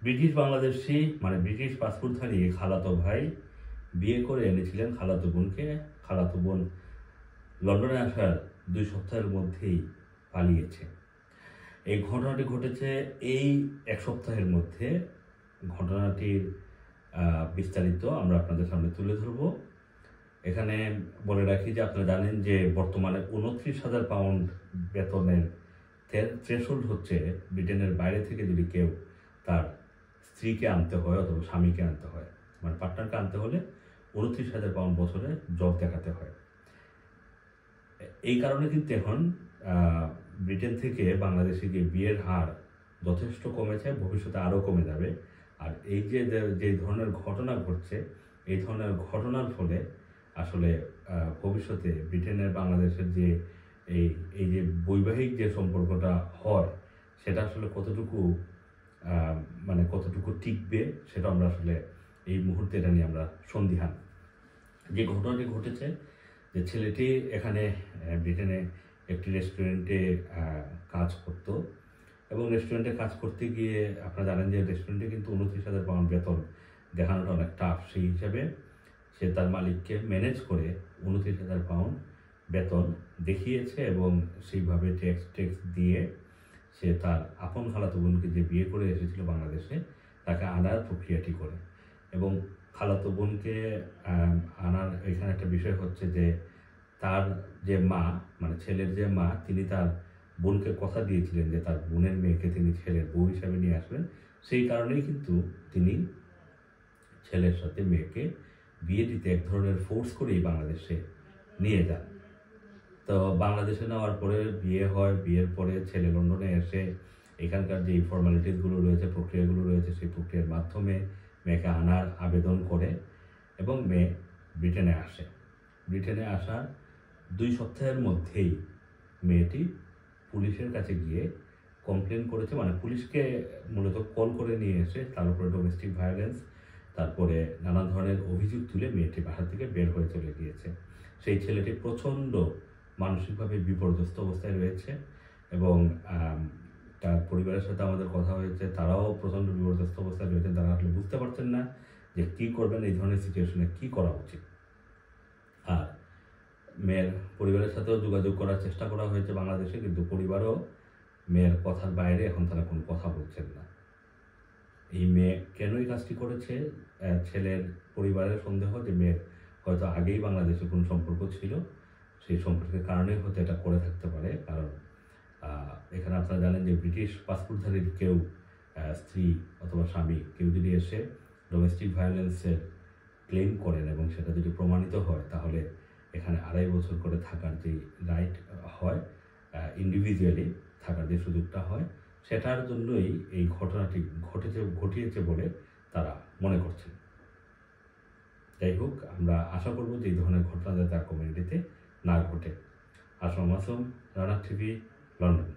British Bangladeshi মানে British পাসপোর্টধারী খালাতো ভাই বিয়ে করে এনেছিলেন খালাতো বোনকে। খালাতো বোন লন্ডনে আসার 2 সপ্তাহের মধ্যেই পালিয়েছে। এই ঘটনাটি ঘটেছে এই 1 সপ্তাহের মধ্যে। ঘটনাটির বিস্তারিত আমরা আপনাদের সামনে তুলে ধরব। এখানে বলে রাখি যে আপনারা জানেন যে বর্তমানে 29,000 পাউন্ড বেতনের থ্রেশহোল্ড হচ্ছে ব্রিটেনের বাইরে থেকে যদি কেউ তার স্ত্রীকে আনতে হয় অথবা স্বামীকে আনতে হয়, মানে পার্টনারকে আনতে হলে 29,000 পাউন্ড বছরে জব দেখাতে হয়। এই কারণে কিন্তু এখন ব্রিটেন থেকে বাংলাদেশে গিয়ে বিয়ের হার যথেষ্ট কমেছে, ভবিষ্যতে আরও কমে যাবে। আর এই যে ধরনের ঘটনা ঘটছে, এই ধরনের ঘটনার ফলে আসলে ভবিষ্যতে ব্রিটেনের বাংলাদেশের যে এই যে বৈবাহিক যে সম্পর্কটা হয় সেটা আসলে কতটুকু টিকবে সেটা আমরা আসলে এই মুহূর্তে এটা নিয়ে আমরা সন্দিহান। যে ঘটনাটি ঘটেছে যে ছেলেটি এখানে ব্রিটেনে একটি রেস্টুরেন্টে কাজ করত এবং রেস্টুরেন্টে কাজ করতে গিয়ে আপনারা জানেন যে রেস্টুরেন্টে কিন্তু 29,000 পাউন্ড বেতন দেখানোটা অনেক টাফ। সেই হিসাবে সে তার মালিককে ম্যানেজ করে 29,000 পাউন্ড বেতন দেখিয়েছে এবং সেইভাবে ট্যাক্স দিয়ে সে তার আপন খালাতো বোনকে যে বিয়ে করে এসেছিল বাংলাদেশে তাকে আনার প্রক্রিয়াটি করে। এবং খালাতো বোনকে আনার এখানে একটা বিষয় হচ্ছে যে তার যে মা মানে ছেলের যে মা তিনি তার বোনকে কথা দিয়েছিলেন যে তার বোনের মেয়েকে তিনি ছেলের বউ হিসাবে নিয়ে আসবেন। সেই কারণেই কিন্তু তিনি ছেলের সাথে মেয়েকে বিয়ে দিতে এক ধরনের ফোর্স করেই বাংলাদেশে নিয়ে যান। তো বাংলাদেশে নেওয়ার পরে বিয়ে হয়, বিয়ের পরে ছেলে লন্ডনে এসে এখানকার যে ফর্মালিটিসগুলো রয়েছে, প্রক্রিয়াগুলো রয়েছে, সেই প্রক্রিয়ার মাধ্যমে মেয়েকে আনার আবেদন করে এবং মেয়ে ব্রিটেনে আসে। ব্রিটেনে আসার 2 সপ্তাহের মধ্যেই মেয়েটি পুলিশের কাছে গিয়ে কমপ্লেন করেছে, মানে পুলিশকে মূলত কল করে নিয়ে এসে তার উপরে ডোমেস্টিক ভায়োলেন্স, তারপরে নানা ধরনের অভিযোগ তুলে মেয়েটি বাসা থেকে বের হয়ে চলে গিয়েছে। সেই ছেলেটি প্রচণ্ড মানসিকভাবে বিপর্যস্ত অবস্থায় রয়েছে এবং তার পরিবারের সাথে আমাদের কথা হয়েছে, তারাও প্রচণ্ড বিপর্যস্ত অবস্থায় রয়েছেন। তারা আসলে বুঝতে পারছেন না যে কী করবেন, এই ধরনের সিচুয়েশনে কী করা উচিত। আর মেয়ের পরিবারের সাথেও যোগাযোগ করার চেষ্টা করা হয়েছে বাংলাদেশে, কিন্তু পরিবারও মেয়ের কথার বাইরে এখন তারা কোনো কথা বলছেন না। এই মেয়ে কেন এই কাজটি করেছে, ছেলের পরিবারের সন্দেহ যে মেয়ের হয়তো আগেই বাংলাদেশে কোনো সম্পর্ক ছিল, সেই সম্পর্কের কারণেই হয়তো এটা করে থাকতে পারে। কারণ এখানে আপনারা জানেন যে ব্রিটিশ পাসপোর্টধারীর কেউ স্ত্রী অথবা স্বামী কেউ যদি এসে ডোমেস্টিক ভায়োলেন্সের ক্লেম করেন এবং সেটা যদি প্রমাণিত হয় তাহলে এখানে 2.5 বছর করে থাকার যে রাইট হয়, ইন্ডিভিজুয়ালি থাকার যে সুযোগটা হয়, সেটার জন্যই এই ঘটনাটি ঘটিয়েছে বলে তারা মনে করছেন। যাই হোক, আমরা আশা করব যে এই ধরনের ঘটনা যাতে আর কমিউনিটিতে না ঘটে। Assam Masum, Rana TV, London.